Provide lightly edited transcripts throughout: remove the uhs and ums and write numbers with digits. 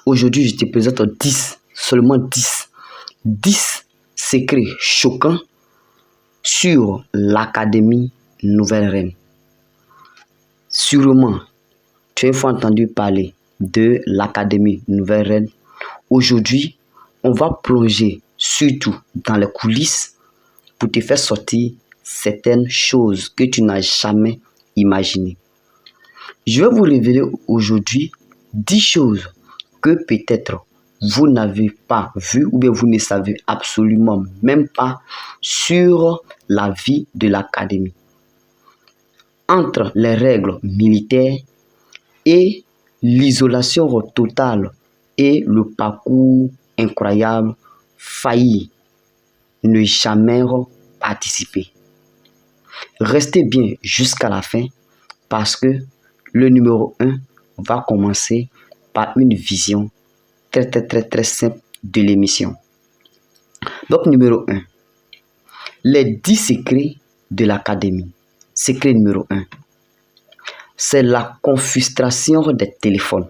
Aujourd'hui, je te présente 10, seulement 10. 10 secrets choquants sur l'Académie Nouvelle Reine. Sûrement, tu as une fois entendu parler de l'Académie Nouvelle Reine. Aujourd'hui, on va plonger surtout dans les coulisses pour te faire sortir certaines choses que tu n'as jamais imaginées. Je vais vous révéler aujourd'hui 10 choses que peut-être vous n'avez pas vues ou bien vous ne savez absolument même pas sur la vie de l'Académie. Entre les règles militaires et l'isolation totale et le parcours incroyable, failli ne jamais participer. Restez bien jusqu'à la fin parce que le numéro 1 va commencer par une vision très simple de l'émission. Donc numéro 1, les 10 secrets de l'Académie. Secret numéro 1, c'est la confiscation des téléphones.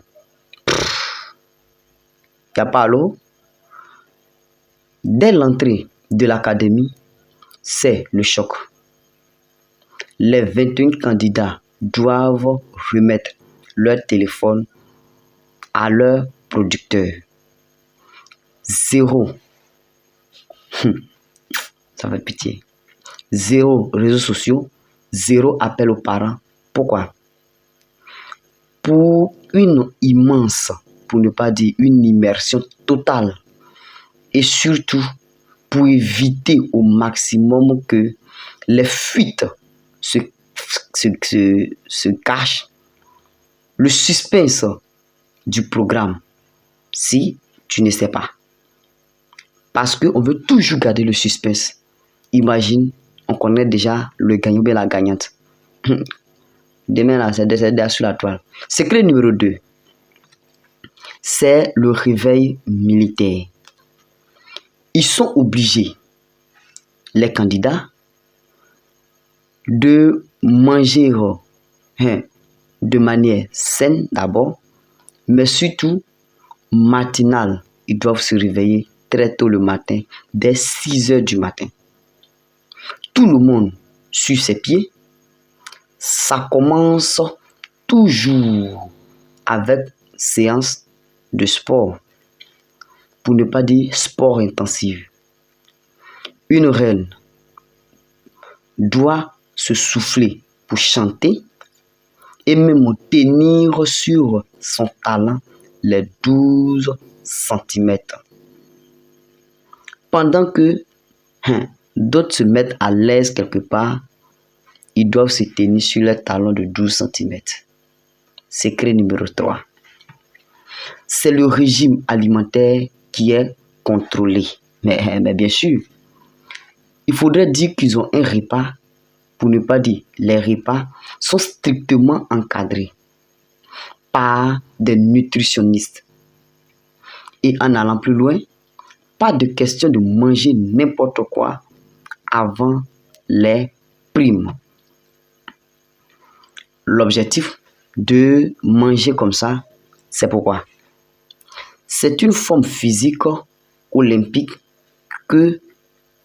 T'as pas l'eau? Dès l'entrée de l'Académie, c'est le choc. Les 21 candidats doivent remettre leur téléphone à leur producteur. 0. Ça fait pitié. 0 réseaux sociaux, 0 appel aux parents. Pourquoi? Pour une immense, pour ne pas dire une immersion totale, et surtout pour éviter au maximum que les fuites se cachent, le suspense du programme, si tu ne sais pas. Parce qu'on veut toujours garder le suspense. Imagine, on connaît déjà le gagnant ou bien la gagnante. Demain, là, c'est derrière sur la toile. Secret numéro 2, c'est le réveil militaire. Ils sont obligés, les candidats, de manger de manière saine d'abord, mais surtout matinale. Ils doivent se réveiller très tôt le matin, dès 6 heures du matin. Tout le monde sur ses pieds. Ça commence toujours avec séance de sport, pour ne pas dire sport intensif. Une reine doit se souffler pour chanter et même tenir sur son talent les 12 cm. Pendant que d'autres se mettent à l'aise quelque part, ils doivent se tenir sur leur talon de 12 cm. Secret numéro 3. C'est le régime alimentaire qui est contrôlé. Mais bien sûr, il faudrait dire qu'ils ont un repas, pour ne pas dire les repas, sont strictement encadrés par des nutritionnistes. Et en allant plus loin, pas de question de manger n'importe quoi avant les primes. L'objectif de manger comme ça, c'est pourquoi? C'est une forme physique olympique que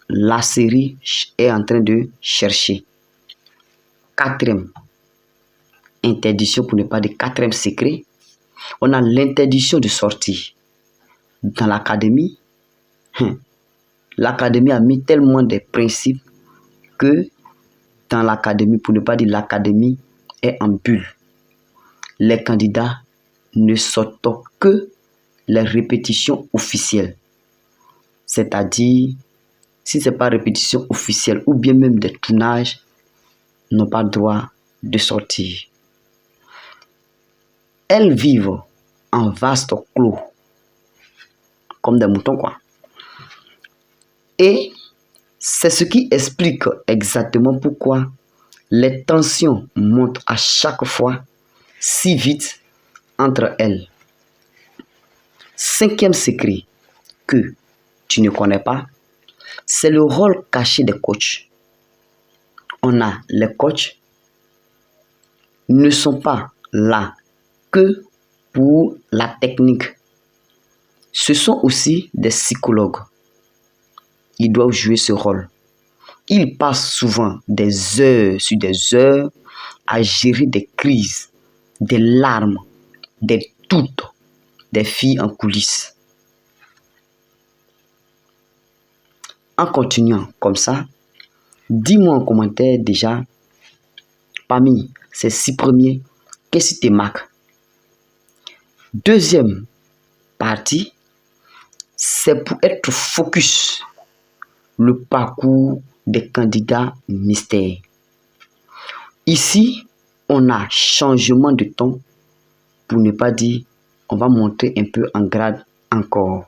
la série est en train de chercher. 4e interdiction, pour ne pas dire 4e secret, on a l'interdiction de sortir. Dans l'Académie, l'Académie a mis tellement de principes que dans l'Académie, pour ne pas dire l'Académie est en bulle. Les candidats ne sortent que les répétitions officielles. C'est-à-dire, si ce n'est pas répétition officielle ou bien même des tournages, n'ont pas le droit de sortir. Elles vivent en vaste clos, comme des moutons, quoi. Et c'est ce qui explique exactement pourquoi les tensions montent à chaque fois si vite entre elles. 5e secret que tu ne connais pas, c'est le rôle caché des coachs. On a les coachs ne sont pas là que pour la technique. Ce sont aussi des psychologues. Ils doivent jouer ce rôle. Ils passent souvent des heures sur des heures à gérer des crises, des larmes, des doutes des filles en coulisses. En continuant comme ça, dis-moi en commentaire déjà, parmi ces 6 premiers, qu'est-ce qui te marque? Deuxième partie, c'est pour être focus le parcours des candidats mystères. Ici, on a changement de ton, pour ne pas dire, on va monter un peu en grade encore.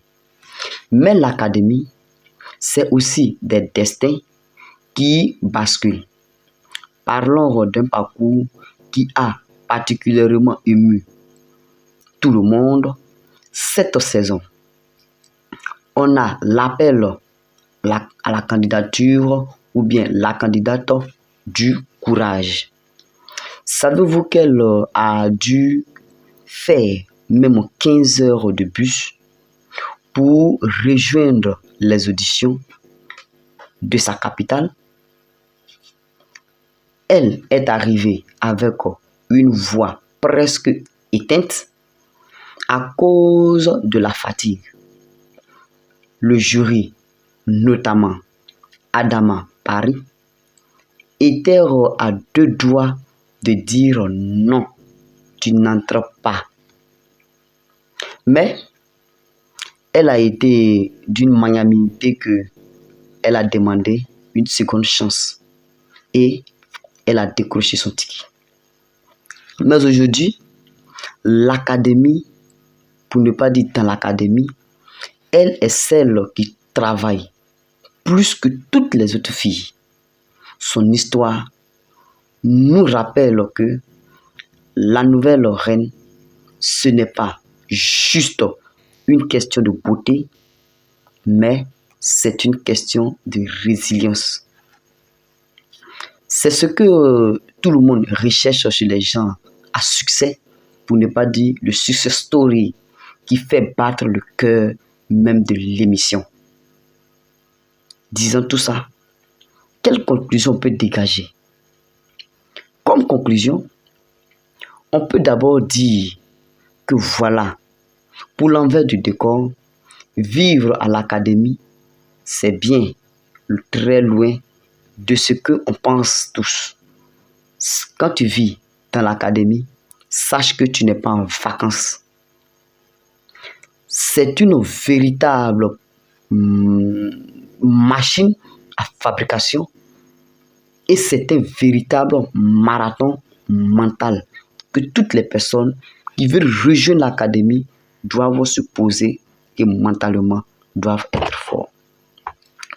Mais l'académie, c'est aussi des destins qui basculent. Parlons d'un parcours qui a particulièrement ému tout le monde cette saison. On a l'appel à la candidature ou bien la candidate du courage. Savez-vous qu'elle a dû faire même 15 heures de bus pour rejoindre les auditions de sa capitale? Elle est arrivée avec une voix presque éteinte à cause de la fatigue. Le jury, notamment Adama Paris, était à 2 doigts de dire non, tu n'entres pas. Mais elle a été d'une magnanimité que elle a demandé une seconde chance et elle a décroché son ticket. Mais aujourd'hui, l'académie, pour ne pas dire dans l'académie, elle est celle qui travaille plus que toutes les autres filles. Son histoire nous rappelle que la nouvelle reine, ce n'est pas juste une question de beauté, mais c'est une question de résilience. C'est ce que tout le monde recherche chez les gens à succès, pour ne pas dire le success story qui fait battre le cœur même de l'émission. Disant tout ça, quelle conclusion on peut dégager? Comme conclusion, on peut d'abord dire que voilà, pour l'envers du décor, vivre à l'académie, c'est bien très loin de ce qu'on pense tous. Quand tu vis dans l'académie, sache que tu n'es pas en vacances. C'est une véritable machine à fabrication et c'est un véritable marathon mental que toutes les personnes qui veulent rejoindre l'académie doivent se poser et mentalement doivent être forts.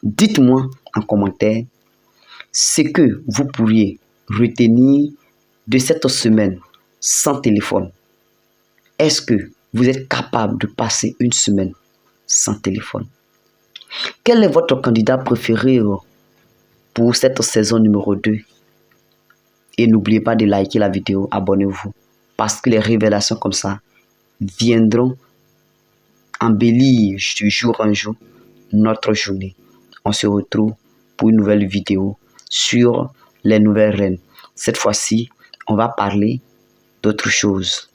Dites-moi en commentaire ce que vous pourriez retenir de cette semaine sans téléphone. Est-ce que vous êtes capable de passer une semaine sans téléphone? Quel est votre candidat préféré pour cette saison numéro 2? Et n'oubliez pas de liker la vidéo, abonnez-vous, parce que les révélations comme ça viendront embellir de jour en jour notre journée. On se retrouve pour une nouvelle vidéo sur les nouvelles reines. Cette fois-ci, on va parler d'autre chose.